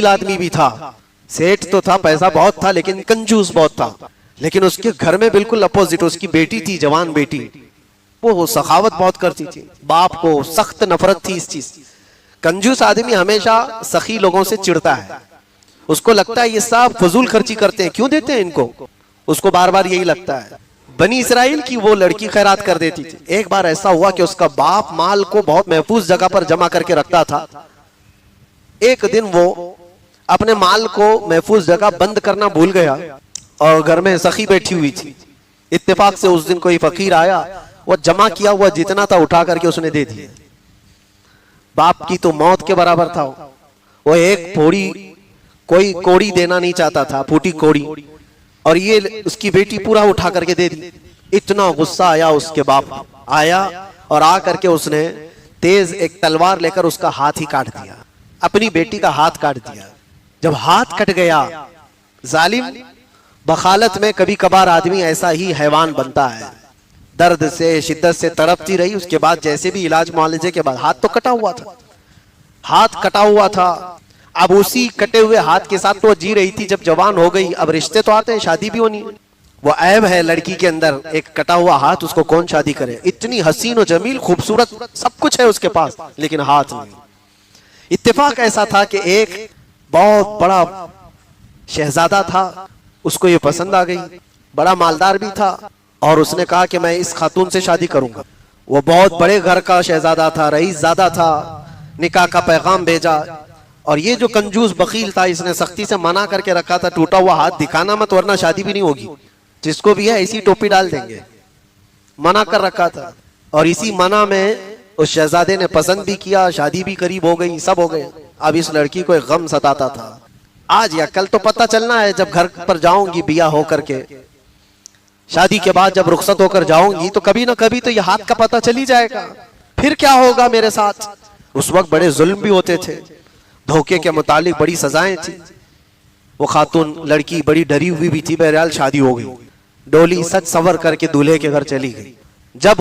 आदमी भी था, सेठ तो था, पैसा बहुत था, लेकिन कंजूस बहुत था। लेकिन उसके घर में बिल्कुल अपोजिट, उसकी बेटी थी, जवान बेटी, वो सखावत बहुत करती थी। बाप को सख्त नफरत थी इस चीज। कंजूस आदमी हमेशा सखी लोगों से चिढ़ता है, उसको लगता है ये सब फजूल खर्ची करते हैं, क्यों देते हैं इनको, उसको बार बार यही लगता है। बनी इसराइल की वो लड़की खैरात कर देती थी। एक बार ऐसा हुआ कि उसका बाप माल को बहुत महफूज जगह पर जमा करके रखता था। एक दिन वो अपने माल को महफूज जगह बंद करना भूल गया और घर में सखी बैठी हुई थी। इत्तेफाक से उस दिन कोई फकीर आया, वो जमा किया हुआ जितना था उठा करके उसने दे दिया। बाप की तो मौत के बराबर था। वो एक फोड़ी, कोई कोड़ी देना नहीं चाहता था, फूटी कोड़ी, और ये उसकी बेटी पूरा उठा करके दे दी। इतना गुस्सा आया उसके बाप, आया और आ करके उसने तेज एक तलवार लेकर उसका हाथ ही काट दिया, अपनी बेटी का हाथ काट दिया। जब हाथ कट गया, जालिम बखालत में कभी कभार आदमी ऐसा ही हैवान बनता है। दर्द से, शिद्दत से तड़पती रही। उसके बाद जैसे भी इलाज मुआलजे के बाद, हाथ तो कटा हुआ था, हाथ कटा हुआ था। अब उसी कटे हुए हाथ के साथ तो जी रही थी। जब जवान हो गई, अब रिश्ते तो आते हैं, शादी भी होनी है। वो ऐब है लड़की के अंदर, एक कटा हुआ हाथ, उसको कौन शादी करे। इतनी हसीन और जमील, खूबसूरत, सब कुछ है उसके पास, लेकिन हाथ नहीं। इत्तेफाक ऐसा था कि एक बहुत बड़ा शहजादा था, उसको ये पसंद आ गई, बड़ा मालदार भी था, और उसने कहा कि मैं इस खातून से शादी करूंगा। वो बहुत बड़े घर का शहजादा था, रईसजादा था। निकाह का पैगाम भेजा, और ये जो कंजूस बखील था, इसने सख्ती से मना करके रखा था, टूटा हुआ हाथ दिखाना मत वरना शादी भी नहीं होगी, जिसको भी है इसी टोपी डाल देंगे, मना कर रखा था। और इसी मना में उस शहजादे ने पसंद भी किया, शादी भी करीब हो गई, सब हो गए। अब इस लड़की को एक गम सताता था, आज या कल तो पता चलना है। जब घर पर जाऊंगी बिया होकर के, शादी के बाद जब रुखसत होकर जाऊंगी, तो कभी ना कभी तो ये हाथ का पता चल ही जाएगा, फिर क्या होगा मेरे साथ। उस वक्त बड़े जुल्म भी होते थे, धोखे के मुतालिक बड़ी सजाएं थी। वो खातून लड़की बड़ी डरी हुई भी थी। बहरहाल शादी हो गई, डोली सज सवर करके दूल्हे के घर चली गई। जब